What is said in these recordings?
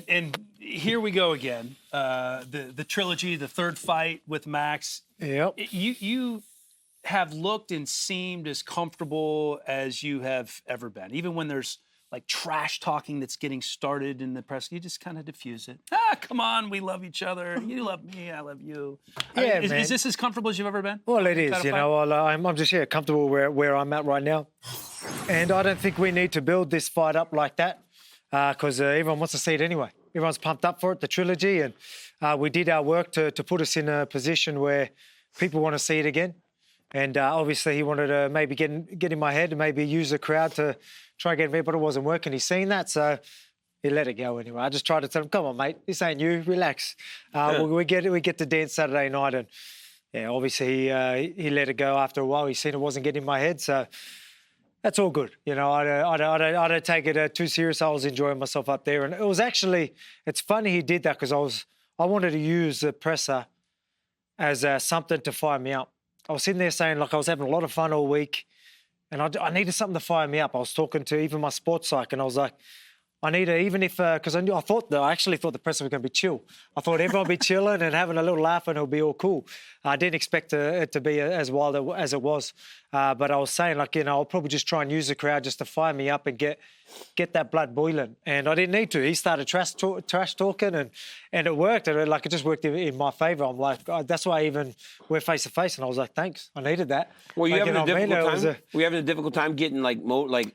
and here we go again. The trilogy, the third fight with Max. Yep. You have looked and seemed as comfortable as you have ever been, even when there's like trash talking that's getting started in the press. You just kind of diffuse it. Come on, we love each other. You love me, I love you. Yeah, is man. this as comfortable as you've ever been? Well, it is. You know, I'm just comfortable where I'm at right now, and I don't think we need to build this fight up like that because everyone wants to see it anyway. Everyone's pumped up for it, the trilogy, and we did our work to put us in a position where people want to see it again. And obviously he wanted to maybe get in my head and maybe use the crowd to try and get me, but it wasn't working. He's seen that, so he let it go anyway. I just tried to tell him, come on, mate, this ain't you, relax. We get to dance Saturday night, and yeah, obviously he let it go after a while. He seen it wasn't getting in my head, so that's all good. You know, I don't take it too serious. I was enjoying myself up there, and it was actually, it's funny he did that because I wanted to use the presser as something to fire me up. I was sitting there saying, like, I was having a lot of fun all week and I needed something to fire me up. I was talking to even my sports psych and I was like, I need to, even if, because I actually thought the presser was going to be chill. I thought everyone would be chilling and having a little laugh and it'll be all cool. I didn't expect it to be as wild as it was. But I was saying, like, you know, I'll probably just try and use the crowd just to fire me up and get that blood boiling. And I didn't need to. He started trash talking and it worked. And it just worked in my favour. I'm like, that's why I even went face to face. And I was like, thanks, I needed that. Well, you like, having a difficult time? Were you having a difficult time getting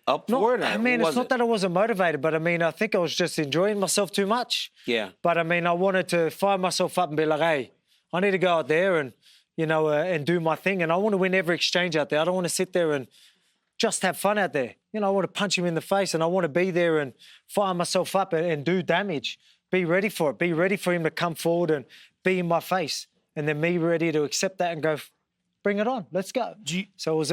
up for it? I mean, it's not that I wasn't motivated, but I mean, I think I was just enjoying myself too much. Yeah. But I mean, I wanted to fire myself up and be like, hey, I need to go out there and, you know, and do my thing. And I want to win every exchange out there. I don't want to sit there and just have fun out there. You know, I want to punch him in the face and I want to be there and fire myself up and do damage. Be ready for it. Be ready for him to come forward and be in my face. And then me ready to accept that and go, bring it on. Let's go.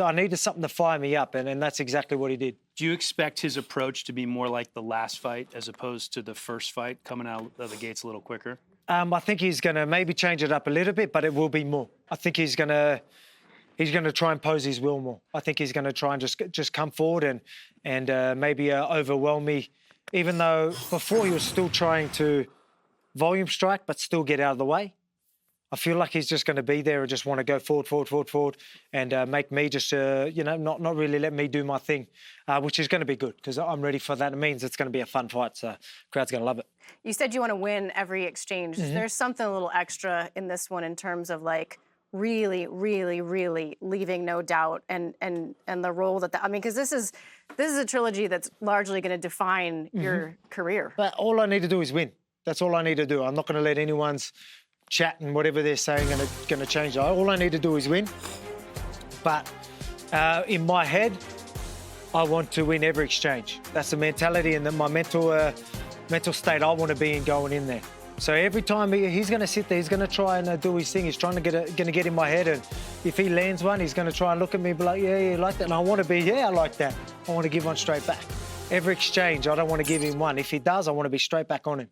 I needed something to fire me up, and that's exactly what he did. Do you expect his approach to be more like the last fight as opposed to the first fight, coming out of the gates a little quicker? I think he's going to maybe change it up a little bit, but it will be more. I think he's going to try and pose his will more. I think he's going to try and just come forward and maybe overwhelm me, even though before he was still trying to volume strike but still get out of the way. I feel like he's just going to be there and just want to go forward, and make me just, not really let me do my thing, which is going to be good because I'm ready for that. It means it's going to be a fun fight, so crowd's going to love it. You said you want to win every exchange. Mm-hmm. There's something a little extra in this one in terms of like really, really, really leaving no doubt and the role because this is a trilogy that's largely going to define your career. But all I need to do is win. That's all I need to do. I'm not going to let anyone's chat and whatever they're saying going to change. All I need to do is win. But in my head, I want to win every exchange. That's the mentality and my mental state I want to be in going in there. So every time he's going to sit there, he's going to try and do his thing. He's trying to get in my head, and if he lands one, he's going to try and look at me and be like, yeah, you like that? And I want to be, yeah, I like that. I want to give one straight back. Every exchange, I don't want to give him one. If he does, I want to be straight back on him.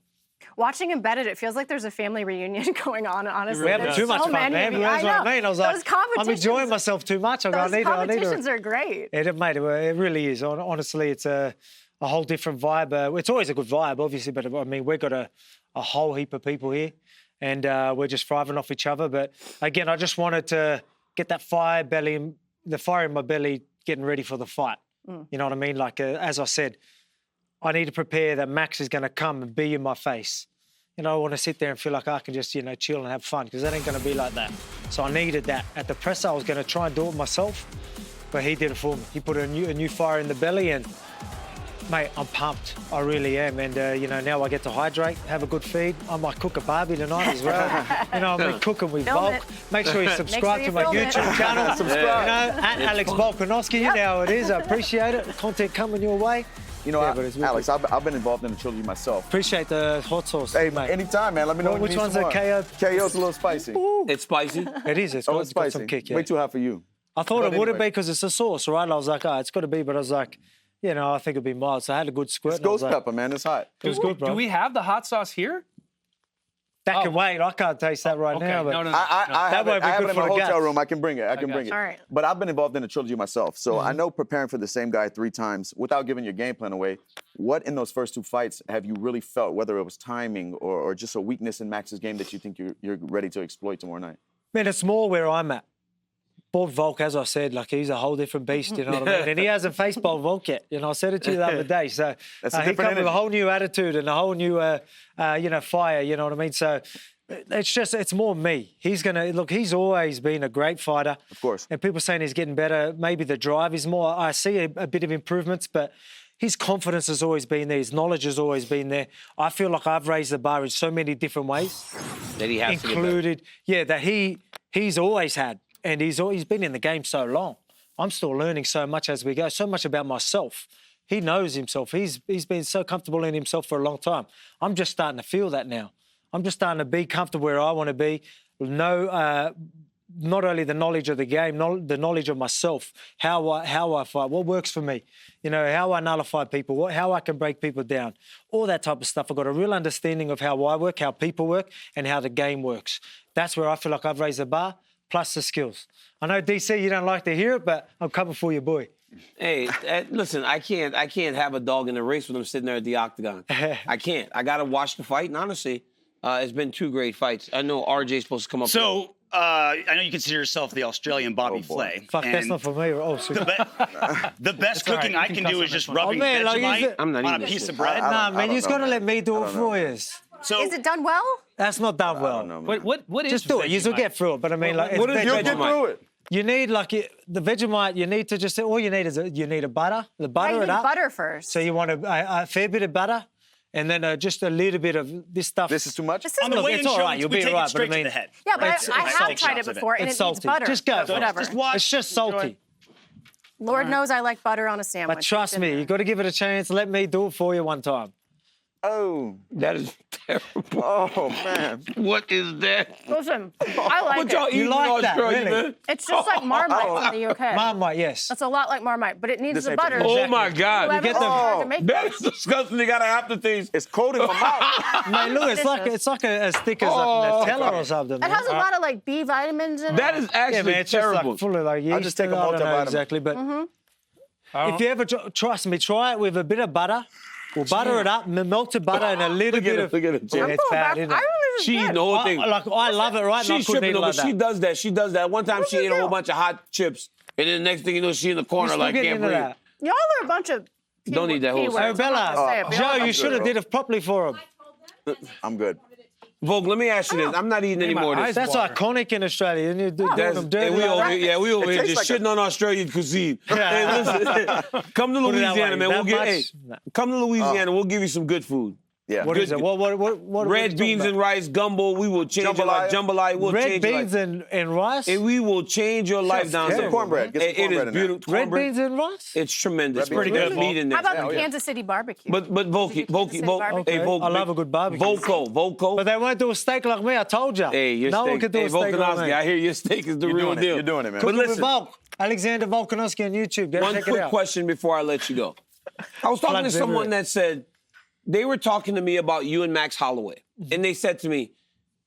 Watching Embedded, it feels like there's a family reunion going on, honestly. We're having too much fun, man. That's what I mean. I was like, I'm enjoying myself too much. Those competitions are great. It really is. Honestly, it's a whole different vibe. It's always a good vibe, obviously, but I mean, we've got a whole heap of people here, and we're just thriving off each other. But again, I just wanted to get that the fire in my belly, getting ready for the fight. You know what I mean? Like, as I said, I need to prepare that Max is going to come and be in my face. You know, I want to sit there and feel like I can just, chill and have fun, because that ain't going to be like that. So I needed that. At the presser, I was going to try and do it myself, but he did it for me. He put a new fire in the belly, and, mate, I'm pumped. I really am. And, now I get to hydrate, have a good feed. I might cook a barbie tonight as well. I've been cooking with Volk. Make sure you subscribe to my YouTube channel. Subscribe. At Alex Volkanovski. You know how it is. I appreciate it. Content coming your way. Alex, I've been involved in the trilogy myself. Appreciate the hot sauce. Hey, mate. Anytime, man. Let me know which one's a KO? KO's a little spicy. Ooh. It's spicy? It is. It's got some kick, yeah. Way too hot for you. I thought it wouldn't be because it's a sauce, right? I was like, it's got to be. But I was like, I think it'd be mild. So I had a good squirt. It's ghost pepper, man. It's hot. It was good, bro. Do we have the hot sauce here? That can wait. I can't taste that right Okay, now. But no. I have That it, might be I have good it in my for the hotel guts. room. I can bring it. I can bring it. you. All right. But I've been involved in a trilogy myself, so I know preparing for the same guy 3 times without giving your game plan away. What in those first 2 fights have you really felt, whether it was timing or just a weakness in Max's game that you think you're ready to exploit tomorrow night? Man, it's more where I'm at. Bolt Volk, as I said, like he's a whole different beast, you know what I mean? And he hasn't faced Bolt Volk yet. You know, I said it to you the other day. So That's a he different comes with a energy. whole new attitude and a whole new, fire, you know what I mean? So it's more me. He's always been a great fighter. Of course. And people saying he's getting better. Maybe the drive is more. I see a bit of improvements, but his confidence has always been there. His knowledge has always been there. I feel like I've raised the bar in so many different ways. That he has to get better. Included, that he's always had. And he's been in the game so long. I'm still learning so much as we go, so much about myself. He knows himself. He's been so comfortable in himself for a long time. I'm just starting to feel that now. I'm just starting to be comfortable where I want to be. Not only the knowledge of the game, the knowledge of myself, how I fight, what works for me, how I nullify people, how I can break people down, all that type of stuff. I've got a real understanding of how I work, how people work, and how the game works. That's where I feel like I've raised the bar. Plus the skills. I know, DC, you don't like to hear it, but I'm coming for you, boy. Hey, listen, I can't have a dog in the race with him sitting there at the octagon. I can't. I got to watch the fight, and honestly, it's been 2 great fights. I know RJ's supposed to come up. So, I know you consider yourself the Australian Bobby Flay. Fuck, that's and not for me. Oh, sorry. the best all right. cooking You I can can cuss do on is this just one. rubbing Oh, man, like, Vegemite I'm not on a eating piece this of shit. bread. Nah, man, you just got to let me do I it don't for know. you. So, Is it done well? That's not done well. What is Just do it. You'll Vegemite? get through it. But I mean, like, what it's is You'll Vegemite. get through it. You need the Vegemite. You need to just all you need is you need a butter. The I butter need it up. butter first. So you want a fair bit of butter, and then just a little bit of this stuff. This is too much? This on the isn't- weigh-in it's all show, right, you'll we be take right, it straight but I to mean- the head. Yeah, but It's- I it's have salty. tried it before, and It's it needs salty. butter. Just go but for it. whatever. Just watch. It's just salty. Lord knows I like butter on a sandwich. But trust It's in me, there. you got to give it a chance. Let me do it for you one time. Oh. That is terrible. Oh, man. What is that? Listen, I like What y'all it. eating in like that, Australia, really? man? It's just like Marmite in the UK. Marmite, yes. That's a lot like Marmite, but it needs This the ain't for butter. me. Oh, my God. Whoever You get the- tried to make That it. is disgusting. They got to have the things. It's coating my mouth. Man, look, it's like as thick as like Nutella or something. It man. has a lot of like B vitamins in That it. is actually Yeah, man, it's just terrible. like full of like yeast. just take and a I don't know multivitamin. exactly, but if you ever trust me, try it with a bit of butter. We'll butter it up, melted butter, and a little bit of. Look at it. Yeah, Jim. it's bad, isn't it? She eating the whole thing. I love it, right? And I She's couldn't tripping eat it over. like She that. does that. She does that. One time she ate a whole bunch of hot chips, and then the next thing you know, she in the corner still like getting can't into breathe. that. Y'all are a bunch of. Don't eat that whole keywords. stuff. I'm not Bella, gonna say it, but Joe, y'all- you should have did it properly for him. I'm good. Volk, let me ask you this. I'm not eating any my more of this. eyes That's water. iconic in Australia. You do That's- them dirty and we like over that. here, we over here tastes just like shitting on Australian cuisine. Hey, listen, come to Put it that Louisiana, way. man. That We'll get much? come to Louisiana. We'll give you some good food. Yeah. What is it? What are we Red talking beans about? and rice gumbo. We will change your life. Jambalaya. We'll Red change your beans life. and rice? And we will change your life down terrible. there. Cornbread. Get some It cornbread is in there. beautiful. Red Cornbread. beans and rice? It's tremendous. Red beans. Pretty good Really? meat in How there. about the yeah. Kansas City barbecue? But Volky, City barbecue? hey, Volk, I love a good barbecue. Volko. But they won't do a steak like me, I told you. Hey, your no steak. one can do Hey, a steak like Volkanovski, me. I hear your steak is the You're real doing it. deal. You're doing it, man. But Cooking with listen, Volk. Alexander Volkanovski on YouTube. Go one check it quick out. question before I let you go. I was talking to Plugs someone everywhere. that said they were talking to me about you and Max Holloway. And they said to me,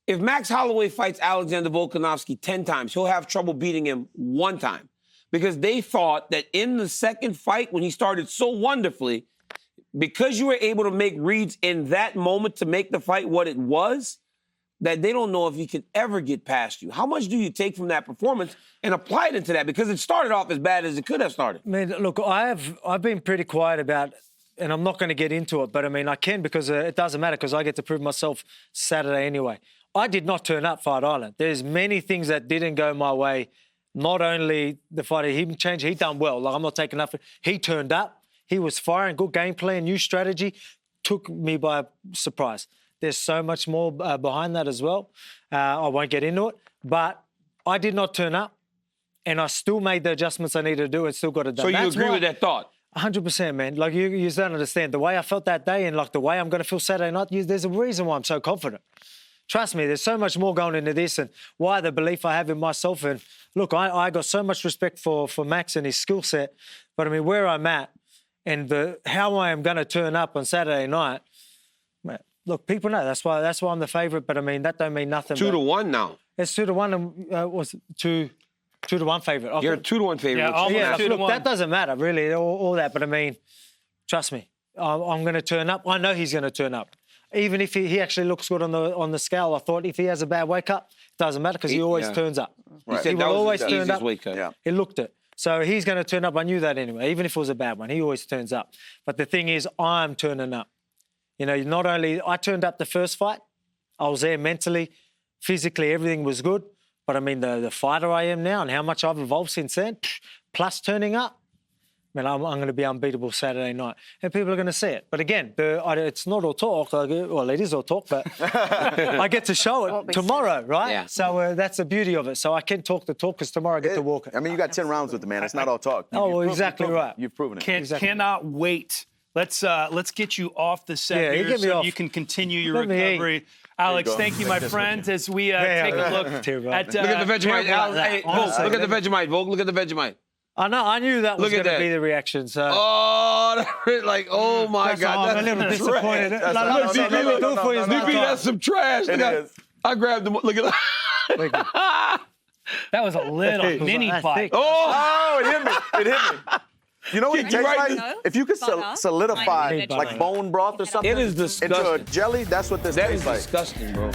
if Max Holloway fights Alexander Volkanovski 10 times, he'll have trouble beating him 1 time. Because they thought that in the second fight, when he started so wonderfully, because you were able to make reads in that moment to make the fight what it was, that they don't know if he could ever get past you. How much do you take from that performance and apply it into that? Because it started off as bad as it could have started. Man, look, I've been pretty quiet about, and I'm not going to get into it, but I mean, I can because it doesn't matter because I get to prove myself Saturday anyway. I did not turn up Fight Island. There's many things that didn't go my way. Not only the fight, he changed, he done well. Like, I'm not taking nothing. He turned up. He was firing, good game plan, new strategy. Took me by surprise. There's so much more behind that as well. I won't get into it. But I did not turn up, and I still made the adjustments I needed to do and still got it done. So you That's agree why- with that thought? 100%, man. Like, you don't understand. The way I felt that day and, like, the way I'm going to feel Saturday night, there's a reason why I'm so confident. Trust me, there's so much more going into this and why the belief I have in myself. And, look, I got so much respect for Max and his skill set. But, I mean, where I'm at and how I am going to turn up on Saturday night, man, look, people know that's why I'm the favourite. But I mean, that don't mean nothing. 2-1 now. It's 2-1, and was 2-1 favourite. You're a 2-1 favorite. Yeah, almost Yeah, 2-1. look, that doesn't matter really, all that. But I mean, trust me, I'm going to turn up. I know he's going to turn up. Even if he actually looks good on the scale, I thought if he has a bad wake up, it doesn't matter because he always turns up. He said He that will was always his turn easiest up. weight cut. Yeah. He looked it. So he's going to turn up. I knew that anyway. Even if it was a bad one, he always turns up. But the thing is, I'm turning up. You know, not only I turned up the first fight, I was there mentally, physically, everything was good. But I mean, the fighter I am now and how much I've evolved since then, plus turning up, man, I'm going to be unbeatable Saturday night. And people are going to see it. But again, it's not all talk. Well, it is all talk, but I get to show it tomorrow, right? Yeah. So that's the beauty of it. So I can talk the talk because tomorrow I get to walk it. I mean, you got 10 rounds with the man. It's not all talk. Oh, well, exactly right. You've proven it. Cannot wait. Let's get you off the set Yeah, you here get me so off. you can continue your Let me eat. recovery. Alex, go. thank you, my friend, as we take a look at Terrible. Look at the Vegemite. Terrible like Hey, that. Volk, Honestly. look at the Vegemite, Volk. Look at the Vegemite. I know. I knew that was Look at going to that. be the reaction. So. Oh, like, oh my I'm God. a little That's disappointed. That's Like, not- look, no, see, no, look, no, do no, for you, no, it's no, not DB, no. time. that's some trash. It Look, is. I grabbed him. Look at that. that was a little mini That's bite. thick. Oh, Oh, it hit me. It hit me. You know what it tastes right like? there. If you could Butter. solidify Like like bone broth or something it is into a disgusting. jelly, that's what this That tastes is like. disgusting, bro.